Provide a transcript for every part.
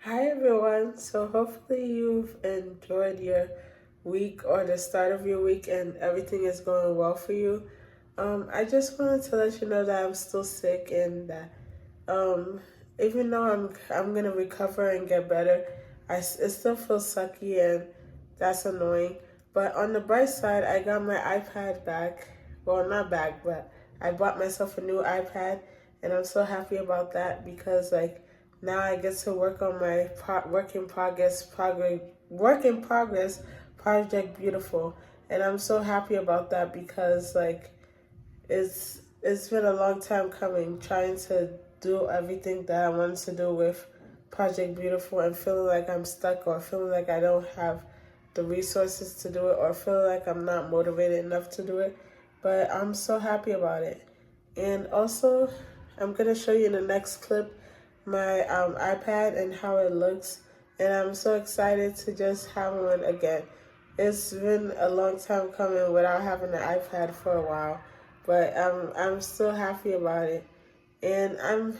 Hi everyone. So hopefully you've enjoyed your week or the start of your week and everything is going well for you. I just wanted to let you know that I'm still sick and that um, even though I'm gonna recover and get better, it still feels sucky and that's annoying. But on the bright side, I got my iPad back. Well, not back, but I bought myself a new iPad, and I'm so happy about that because now I get to work on my work in progress project beautiful, and I'm so happy about that because it's been a long time coming trying to do everything that I wanted to do with Project Beautiful and feeling like I'm stuck or feeling like I don't have the resources to do it or feeling like I'm not motivated enough to do it. But I'm so happy about it. And also, I'm going to show you in the next clip my iPad and how it looks. And I'm so excited to just have one again. It's been a long time coming without having an iPad for a while, but I'm still happy about it. And I'm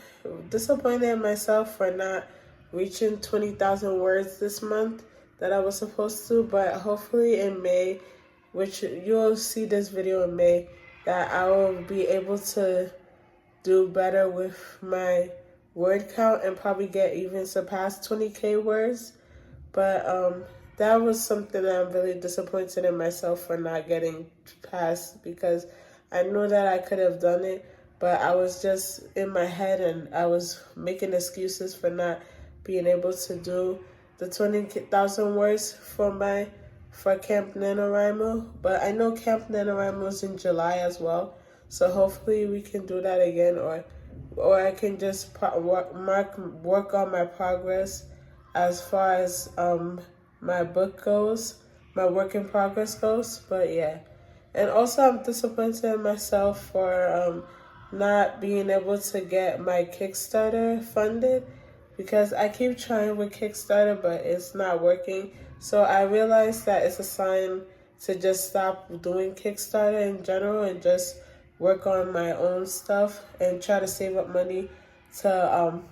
disappointed in myself for not reaching 20,000 words this month that I was supposed to, but hopefully in May, which you'll see this video in May, that I will be able to do better with my word count and probably get even surpass 20K words. But that was something that I'm really disappointed in myself for not getting past because I know that I could have done it, but I was just in my head and I was making excuses for not being able to do the 20,000 words for Camp NaNoWriMo. But I know Camp NaNoWriMo is in July as well, so hopefully we can do that again, or I can just work on my progress as far as my book goes, my work in progress goes. But yeah, and also I'm disappointed in myself for not being able to get my Kickstarter funded because I keep trying with Kickstarter, but it's not working. So I realized that it's a sign to just stop doing Kickstarter in general and just work on my own stuff and try to save up money to um,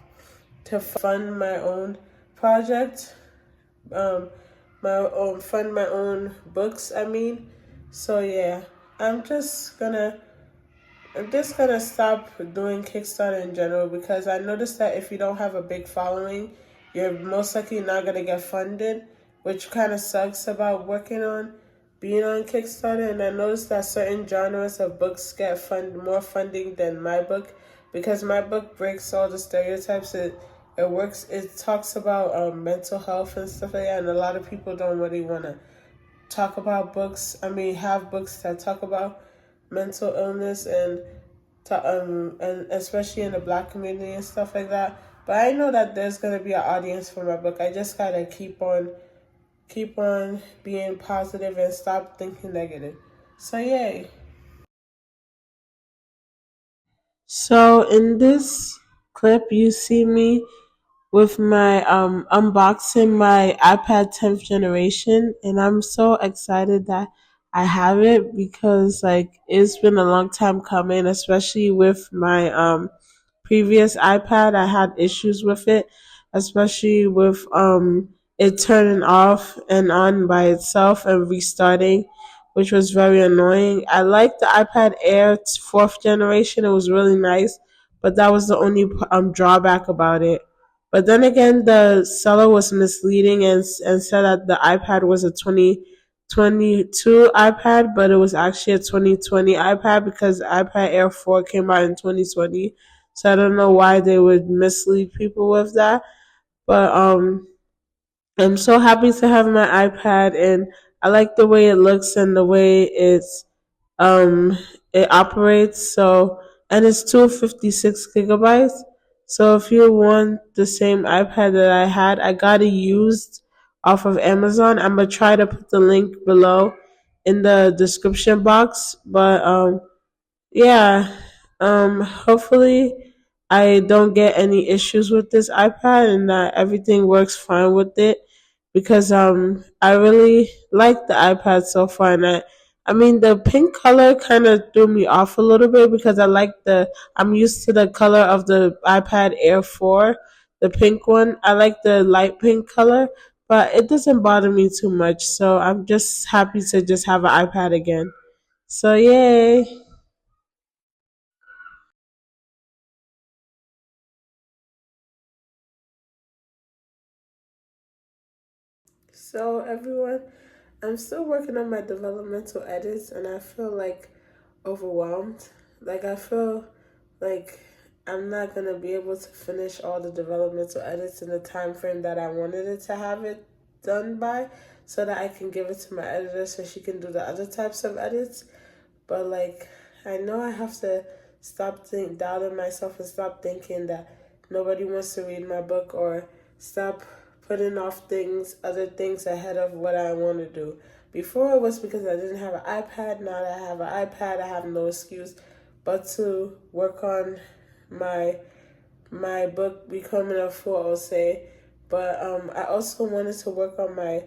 to fund my own project, um, my own fund my own books. I mean, so yeah, I'm just gonna I'm just gonna stop doing Kickstarter in general because I noticed that if you don't have a big following, you're most likely not gonna get funded, which kind of sucks about working on being on Kickstarter. And I noticed that certain genres of books get more funding than my book because my book breaks all the stereotypes. It works. It talks about mental health and stuff like that, and a lot of people don't really want to talk about books. I mean, have books that talk about mental illness and especially in the Black community and stuff like that. But I know that there's gonna be an audience for my book. I just gotta keep on being positive and stop thinking negative. So yay. So in this clip, you see me with my unboxing my iPad 10th generation, and I'm so excited that I have it because it's been a long time coming, especially with my previous iPad. I had issues with it, especially with it turning off and on by itself and restarting, which was very annoying. I liked the iPad Air 4th generation. It was really nice, but that was the only drawback about it. But then again, the seller was misleading and said that the iPad was a 2022 iPad, but it was actually a 2020 iPad because the iPad Air 4 came out in 2020. So I don't know why they would mislead people with that. But I'm so happy to have my iPad, and I like the way it looks and the way um it operates. So and it's 256 gigabytes. So if you want the same iPad that I had, I got it used off of Amazon. I'm gonna try to put the link below in the description box. But yeah, hopefully I don't get any issues with this iPad and that everything works fine with it because I really like the iPad so far. And I mean the pink color kind of threw me off a little bit because I'm used to the color of the iPad Air 4 the pink one. I like the light pink color, but it doesn't bother me too much. So I'm just happy to just have an iPad again. So yay! So everyone, I'm still working on my developmental edits, and I feel like overwhelmed. Like I feel like I'm not gonna be able to finish all the developmental edits in the time frame that I wanted it to have it done by, so that I can give it to my editor so she can do the other types of edits. But like, I know I have to doubting myself and stop thinking that nobody wants to read my book, or stop putting off other things ahead of what I want to do. Before it was because I didn't have an iPad. Now that I have an iPad, I have no excuse but to work on my my book Becoming a Fool, I'll say. But I also wanted to work on my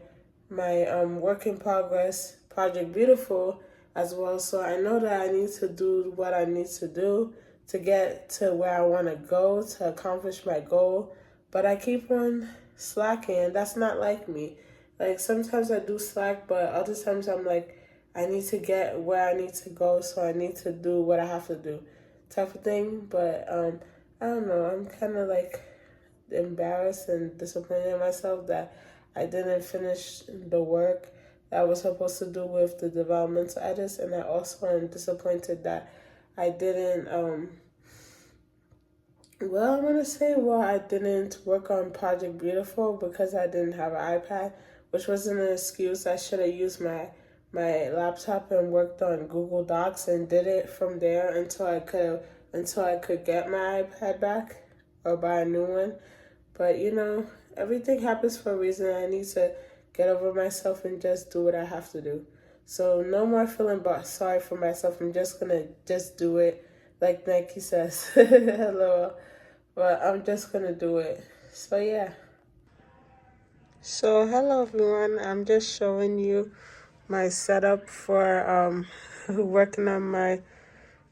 work in progress project Beautiful as well. So I know that I need to do what I need to do to get to where I want to go to accomplish my goal. But I keep on slacking, and that's not like me. Like sometimes I do slack, but other times I'm like, I need to get where I need to go, so I need to do what I have to do, type of thing. But I don't know. I'm kind of like embarrassed and disappointed in myself that I didn't finish the work that I was supposed to do with the developmental edits, and I also am disappointed that I didn't. Well, I want to say, well, I didn't work on Project Beautiful because I didn't have an iPad, which wasn't an excuse. I should have used my laptop and worked on Google Docs and did it from there until I could get my iPad back or buy a new one. But everything happens for a reason. I need to get over myself and just do what I have to do. So no more feeling sorry for myself. I'm just gonna just do it, like Nike says. Hello, but I'm just gonna do it. So yeah. So hello everyone. I'm just showing you my setup for working on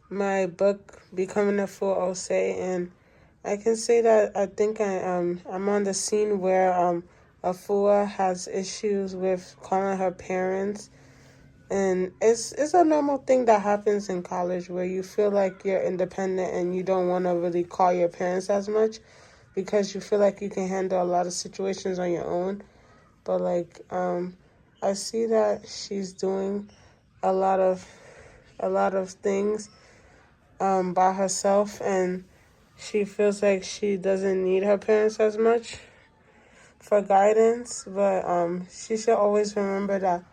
my book Becoming a Fool, I'll say. And I can say that I think I'm on the scene where Afua has issues with calling her parents, and it's a normal thing that happens in college where you feel like you're independent and you don't want to really call your parents as much because you feel like you can handle a lot of situations on your own. But like I see that she's doing a lot of things by herself, and she feels like she doesn't need her parents as much for guidance. But she should always remember that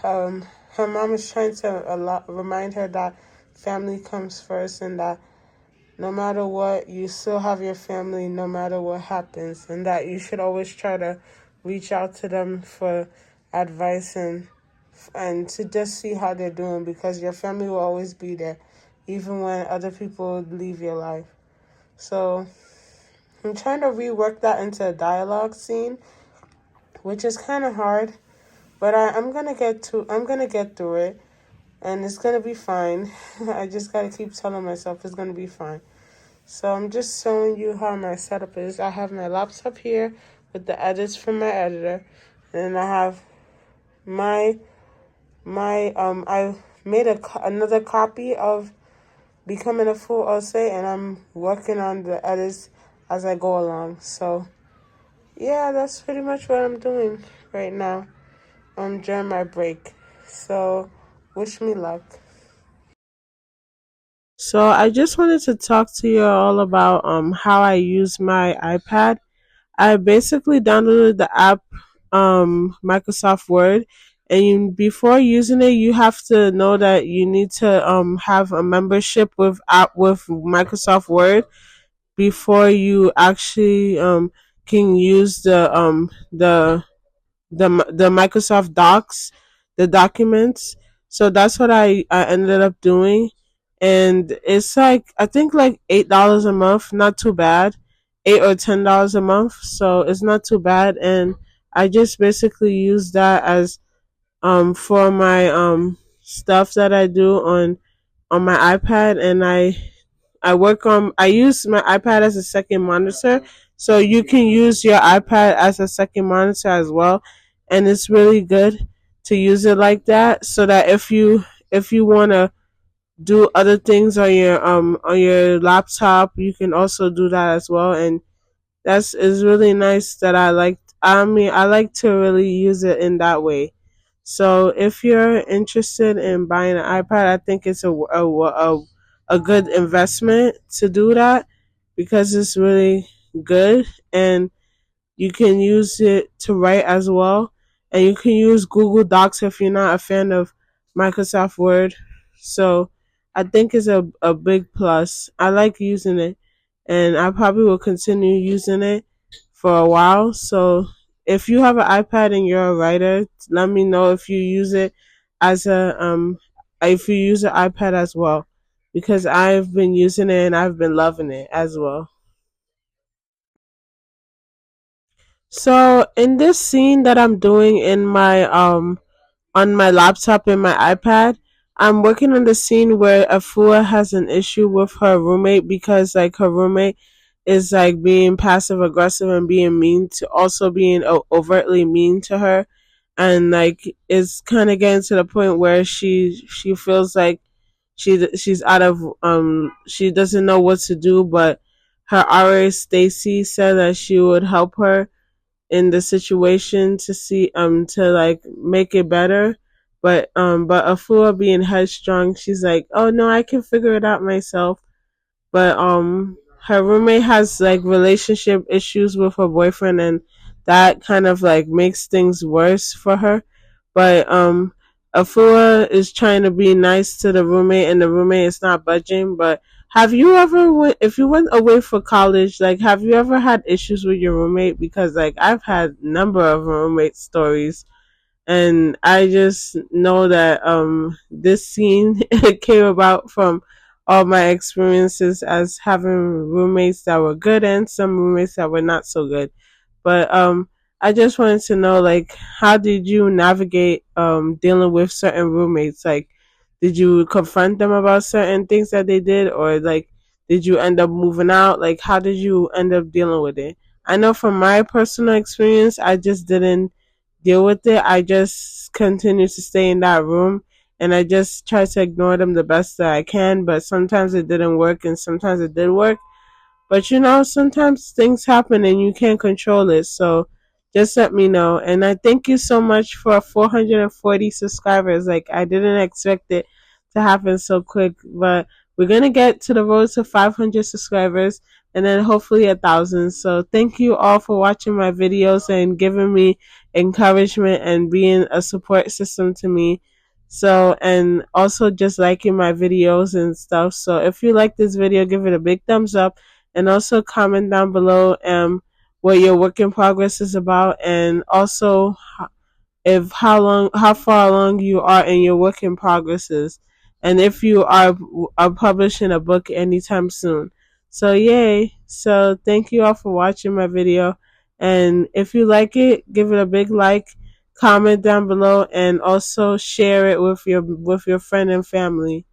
her mom is trying to remind her that family comes first, and that no matter what, you still have your family no matter what happens, and that you should always try to reach out to them for advice and to just see how they're doing, because your family will always be there even when other people leave your life. So I'm trying to rework that into a dialogue scene, which is kind of hard, but I'm gonna get through it, and it's gonna be fine. I just gotta keep telling myself it's gonna be fine. So I'm just showing you how my setup is. I have my laptop here with the edits from my editor, and I have my I made another copy of Becoming a Fool, I'll say, and I'm working on the edits as I go along. So yeah, that's pretty much what I'm doing right now during my break. So wish me luck. So I just wanted to talk to you all about how I use my iPad. I basically downloaded the app Microsoft Word, and before using it you have to know that you need to have a membership with Microsoft Word before you actually can use the Microsoft Docs, the documents. So that's what I ended up doing, and it's like I think like $8 a month, not too bad, $8 or $10 a month. So it's not too bad, and I just basically use that as for my stuff that I do on my iPad, and I use my iPad as a second monitor, So you can use your iPad as a second monitor as well, and it's really good to use it like that. So that if you want to do other things on your laptop, you can also do that as well. And that's is really nice that I like. I mean, I like to really use it in that way. So if you're interested in buying an iPad, I think it's a good investment to do that because it's really good, and you can use it to write as well. And you can use Google Docs if you're not a fan of Microsoft Word. So I think it's a big plus. I like using it, and I probably will continue using it for a while. So if you have an iPad and you're a writer, let me know if you use it as a if you use an iPad as well, because I've been using it and I've been loving it as well. So in this scene that I'm doing in my on my laptop and my iPad, I'm working on the scene where Afua has an issue with her roommate because like her roommate is like being passive aggressive and being mean to also being overtly mean to her, and like it's kind of getting to the point where she feels like she's out of she doesn't know what to do, but her RA Stacy said that she would help her in the situation to see to like make it better. But Afua being headstrong, she's like, oh no, I can figure it out myself. But her roommate has like relationship issues with her boyfriend, and that kind of like makes things worse for her. But Afua is trying to be nice to the roommate, and the roommate is not budging. But have you ever went if you went away for college, like have you ever had issues with your roommate? Because like I've had a number of roommate stories, and I just know that this scene came about from all my experiences as having roommates that were good and some roommates that were not so good. But I just wanted to know, like, how did you navigate dealing with certain roommates? Like, did you confront them about certain things that they did, or like did you end up moving out? Like, how did you end up dealing with it? I know from my personal experience, I just didn't deal with it. I just continued to stay in that room, and I just tried to ignore them the best that I can. But sometimes it didn't work, and sometimes it did work. But you know, sometimes things happen and you can't control it. So just let me know. And I thank you so much for 440 subscribers. Like, I didn't expect it to happen so quick. But we're going to get to the road to 500 subscribers and then hopefully 1,000. So thank you all for watching my videos and giving me encouragement and being a support system to me. So, and also just liking my videos and stuff. So if you like this video, give it a big thumbs up, and also comment down below what your work in progress is about, and also if how far along you are in your work in progresses, and if you are publishing a book anytime soon. So yay. So thank you all for watching my video, and if you like it, give it a big like, comment down below, and also share it with your friend and family.